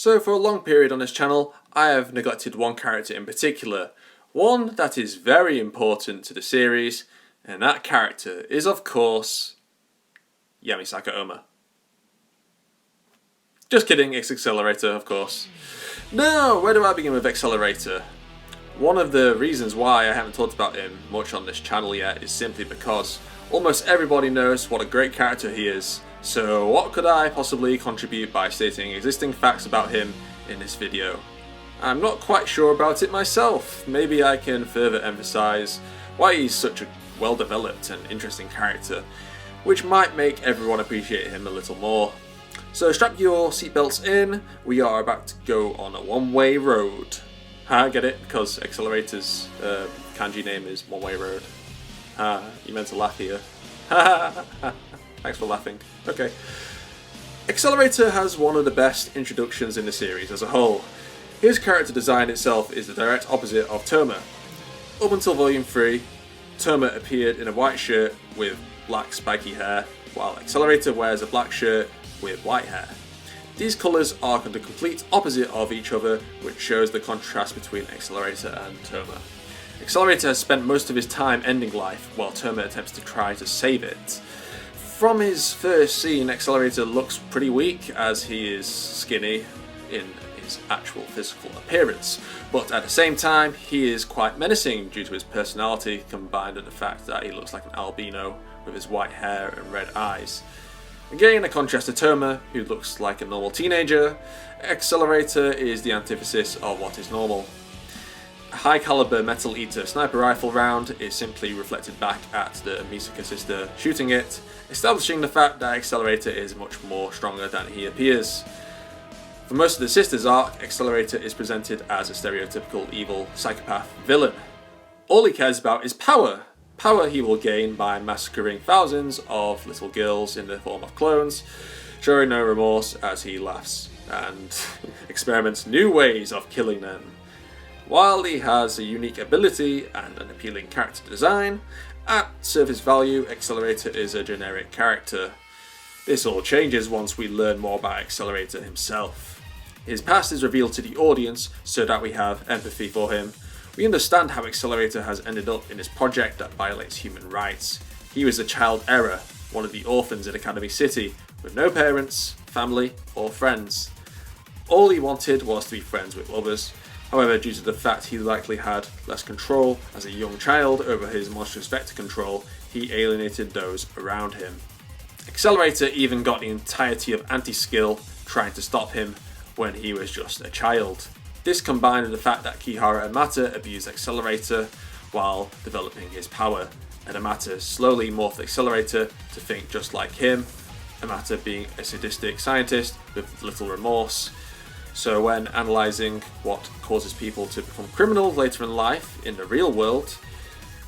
So for a long period on this channel, I have neglected one character in particular, one that is very important to the series, and that character is of course Yamisaka Oma. Just kidding, it's Accelerator of course. Now, where do I begin with Accelerator? One of the reasons why I haven't talked about him much on this channel yet is simply because almost everybody knows what a great character he is. So what could I possibly contribute by stating existing facts about him in this video? I'm not quite sure about it myself. Maybe I can further emphasize why he's such a well-developed and interesting character, which might make everyone appreciate him a little more. So strap your seatbelts in, we are about to go on a one-way road. Get it? Because Accelerator's kanji name is One-Way Road. You meant to laugh here. Thanks for laughing. Okay. Accelerator has one of the best introductions in the series as a whole. His character design itself is the direct opposite of Toma. Up until Volume 3, Toma appeared in a white shirt with black spiky hair, while Accelerator wears a black shirt with white hair. These colours are the complete opposite of each other, which shows the contrast between Accelerator and Toma. Accelerator has spent most of his time ending life, while Toma attempts to try to save it. From his first scene, Accelerator looks pretty weak as he is skinny in his actual physical appearance, but at the same time he is quite menacing due to his personality combined with the fact that he looks like an albino with his white hair and red eyes. Again, a contrast to Toma, who looks like a normal teenager. Accelerator is the antithesis of what is normal. A high caliber Metal Eater sniper rifle round is simply reflected back at the Misaka sister shooting it, establishing the fact that Accelerator is much more stronger than he appears. For most of the sisters arc, Accelerator is presented as a stereotypical evil psychopath villain. All he cares about is power. Power he will gain by massacring thousands of little girls in the form of clones, showing no remorse as he laughs and experiments new ways of killing them. While he has a unique ability and an appealing character design, at surface value, Accelerator is a generic character. This all changes once we learn more about Accelerator himself. His past is revealed to the audience so that we have empathy for him. We understand how Accelerator has ended up in this project that violates human rights. He was a child error, one of the orphans in Academy City, with no parents, family, or friends. All he wanted was to be friends with others. However, due to the fact he likely had less control as a young child over his monstrous vector control, he alienated those around him. Accelerator even got the entirety of Anti-Skill trying to stop him when he was just a child. This combined with the fact that Kihara and Mata abused Accelerator while developing his power, and Amata slowly morphed Accelerator to think just like him, Amata being a sadistic scientist with little remorse. So when analysing what causes people to become criminals later in life in the real world,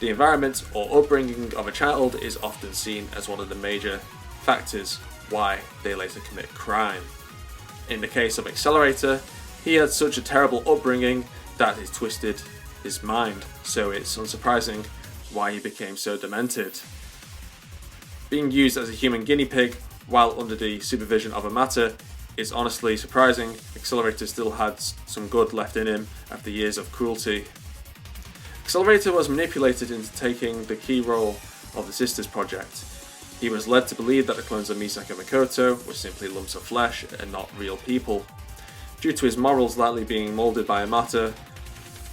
the environment or upbringing of a child is often seen as one of the major factors why they later commit crime. In the case of Accelerator, he had such a terrible upbringing that it twisted his mind, so it's unsurprising why he became so demented. Being used as a human guinea pig while under the supervision of Amata is honestly surprising. Accelerator still had some good left in him after years of cruelty. Accelerator was manipulated into taking the key role of the Sisters Project. He was led to believe that the clones of Misaka Makoto were simply lumps of flesh and not real people. Due to his morals likely being moulded by Amata,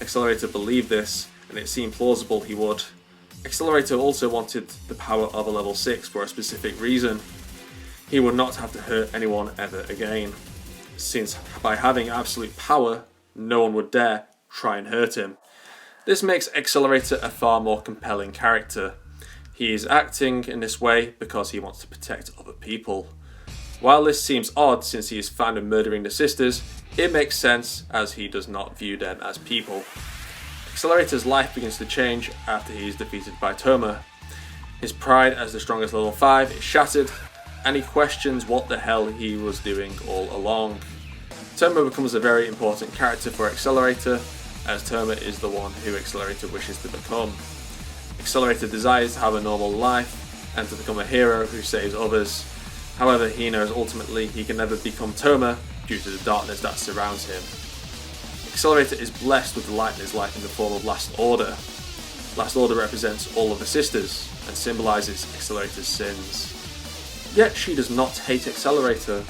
Accelerator believed this, and it seemed plausible he would. Accelerator also wanted the power of a level 6 for a specific reason. He would not have to hurt anyone ever again, since by having absolute power, no one would dare try and hurt him. This makes Accelerator a far more compelling character. He is acting in this way because he wants to protect other people. While this seems odd since he is found in murdering the sisters, it makes sense as he does not view them as people. Accelerator's life begins to change after he is defeated by Toma. His pride as the strongest level 5 is shattered, and he questions what the hell he was doing all along. Toma becomes a very important character for Accelerator, as Toma is the one who Accelerator wishes to become. Accelerator desires to have a normal life and to become a hero who saves others. However, he knows ultimately he can never become Toma due to the darkness that surrounds him. Accelerator is blessed with the light in his life in the form of Last Order. Last Order represents all of the sisters and symbolises Accelerator's sins. Yet she does not hate Accelerator,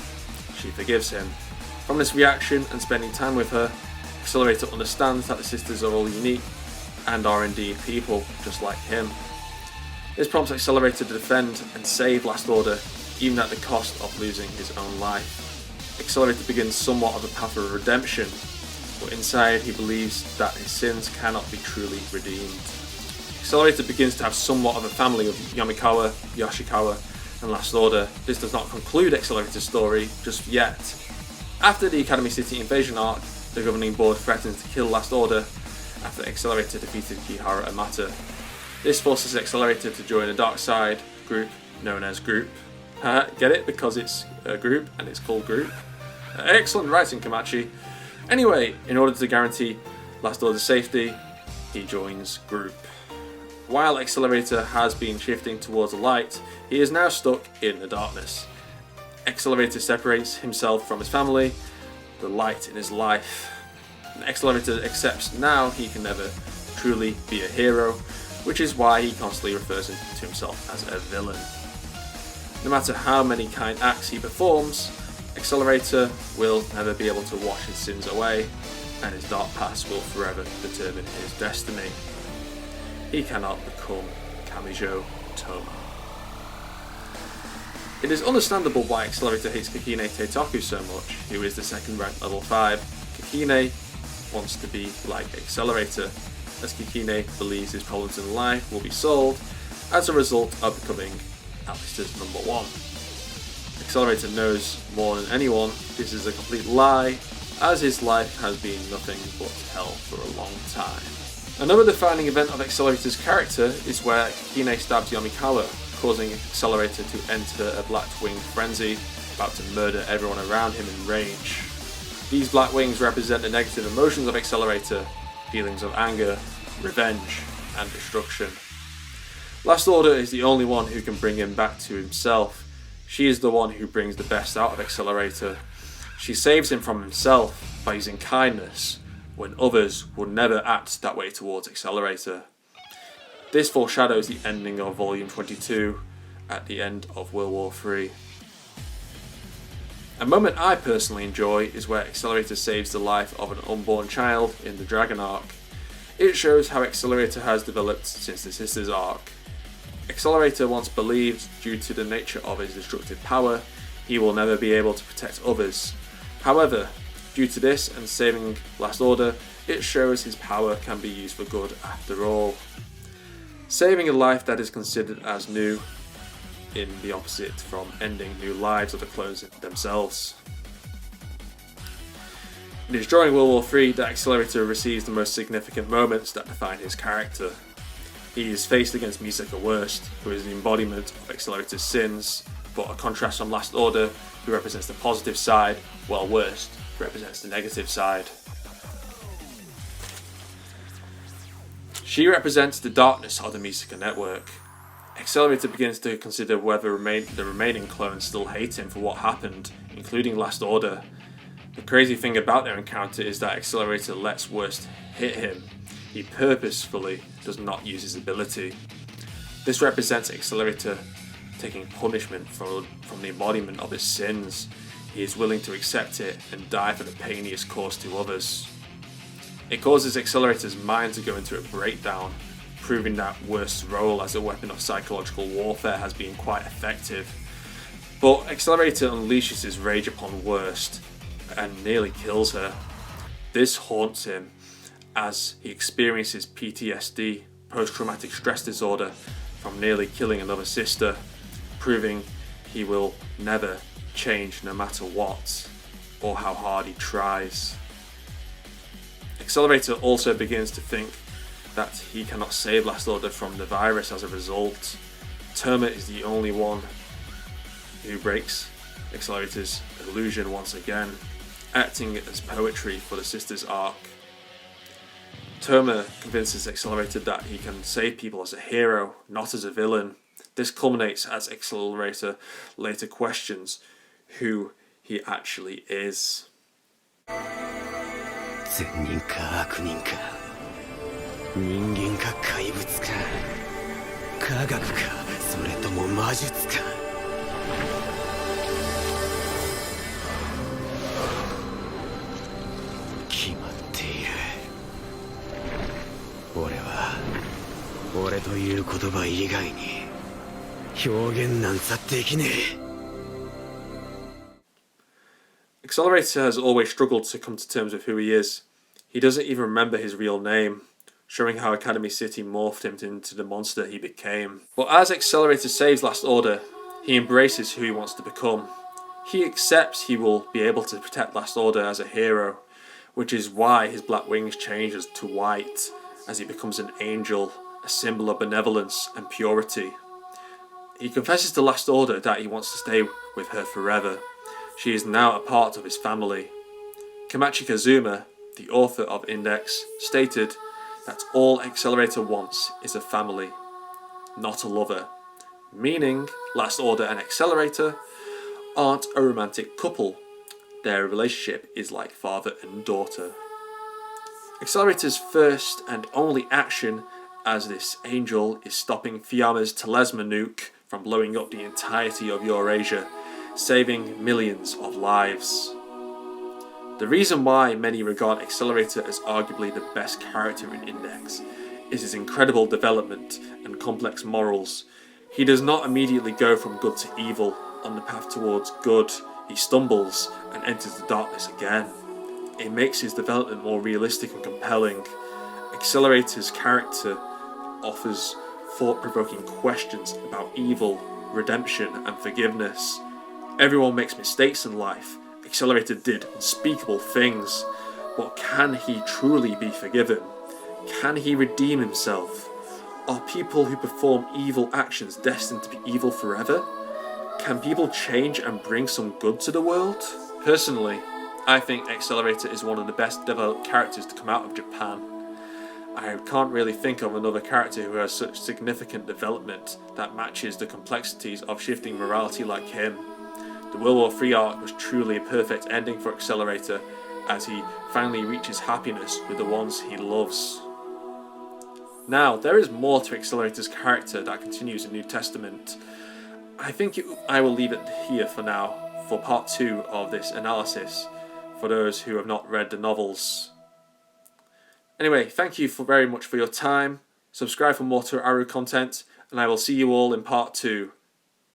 she forgives him. From this reaction and spending time with her, Accelerator understands that the sisters are all unique and are indeed people, just like him. This prompts Accelerator to defend and save Last Order, even at the cost of losing his own life. Accelerator begins somewhat of a path of redemption, but inside he believes that his sins cannot be truly redeemed. Accelerator begins to have somewhat of a family of Yamikawa, Yoshikawa, and Last Order. This does not conclude Accelerator's story just yet. After the Academy City invasion arc, the governing board threatens to kill Last Order after Accelerator defeated Kihara Amata. This forces Accelerator to join a dark side group known as Group. Get it? Because it's a group and it's called Group. Excellent writing, Kamachi. Anyway, in order to guarantee Last Order's safety, he joins Group. While Accelerator has been shifting towards the light, he is now stuck in the darkness. Accelerator separates himself from his family, the light in his life. Accelerator accepts now he can never truly be a hero, which is why he constantly refers to himself as a villain. No matter how many kind acts he performs, Accelerator will never be able to wash his sins away, and his dark past will forever determine his destiny. He cannot become Kamijo Toma. It is understandable why Accelerator hates Kakine Teitoku so much, who is the second ranked level 5. Kakine wants to be like Accelerator, as Kakine believes his problems in life will be solved as a result of becoming Alistair's number 1. Accelerator knows more than anyone this is a complete lie, as his life has been nothing but hell for a long time. Another defining event of Accelerator's character is where Kakine stabs Yamikawa, causing Accelerator to enter a black wing frenzy, about to murder everyone around him in rage. These black wings represent the negative emotions of Accelerator, feelings of anger, revenge, and destruction. Last Order is the only one who can bring him back to himself. She is the one who brings the best out of Accelerator. She saves him from himself by using kindness, when others would never act that way towards Accelerator. This foreshadows the ending of Volume 22 at the end of World War III. A moment I personally enjoy is where Accelerator saves the life of an unborn child in the Dragon arc. It shows how Accelerator has developed since the Sisters arc. Accelerator once believed, due to the nature of his destructive power, he will never be able to protect others. However, due to this and saving Last Order, it shows his power can be used for good after all. Saving a life that is considered as new, in the opposite from ending new lives of the clones themselves. It is during World War III that Accelerator receives the most significant moments that define his character. He is faced against Misaka Worst, who is the embodiment of Accelerator's sins, but a contrast from Last Order, who represents the positive side, while Worst represents the negative side. She represents the darkness of the Misaka network. Accelerator begins to consider whether the remaining clones still hate him for what happened, including Last Order. The crazy thing about their encounter is that Accelerator lets Worst hit him. He purposefully does not use his ability. This represents Accelerator taking punishment from the embodiment of his sins. He is willing to accept it and die for the pain he has caused to others. It causes Accelerator's mind to go into a breakdown, proving that Worst's role as a weapon of psychological warfare has been quite effective. But Accelerator unleashes his rage upon Worst and nearly kills her. This haunts him as he experiences PTSD, post-traumatic stress disorder, from nearly killing another sister, proving he will never change no matter what, or how hard he tries. Accelerator also begins to think that he cannot save Last Order from the virus as a result. Toma is the only one who breaks Accelerator's illusion once again, acting as poetry for the Sisters arc. Toma convinces Accelerator that he can save people as a hero, not as a villain. This culminates as Accelerator later questions who he actually is. 善人か悪人か、人間か怪物か、科学かそれとも魔術か。決まっている。俺は俺という言葉以外に表現なんざできねえ。Accelerator has always struggled to come to terms with who he is. He doesn't even remember his real name, showing how Academy City morphed him into the monster he became. But as Accelerator saves Last Order, he embraces who he wants to become. He accepts he will be able to protect Last Order as a hero, which is why his black wings changes to white as he becomes an angel, a symbol of benevolence and purity. He confesses to Last Order that he wants to stay with her forever. She is now a part of his family. Kamachi Kazuma, the author of Index, stated that all Accelerator wants is a family, not a lover, meaning Last Order and Accelerator aren't a romantic couple. Their relationship is like father and daughter. Accelerator's first and only action as this angel is stopping Fuyama's Telesma nuke from blowing up the entirety of Eurasia, saving millions of lives. The reason why many regard Accelerator as arguably the best character in Index is his incredible development and complex morals. He does not immediately go from good to evil. On the path towards good, he stumbles and enters the darkness again. It makes his development more realistic and compelling. Accelerator's character offers thought-provoking questions about evil, redemption and forgiveness. Everyone makes mistakes in life. Accelerator did unspeakable things. But can he truly be forgiven? Can he redeem himself? Are people who perform evil actions destined to be evil forever? Can people change and bring some good to the world? Personally, I think Accelerator is one of the best developed characters to come out of Japan. I can't really think of another character who has such significant development that matches the complexities of shifting morality like him. The World War III arc was truly a perfect ending for Accelerator as he finally reaches happiness with the ones he loves. Now, there is more to Accelerator's character that continues in New Testament. I think I will leave it here for now, for part 2 of this analysis, for those who have not read the novels. Anyway, thank you very much for your time. Subscribe for more Toaru content, and I will see you all in part 2.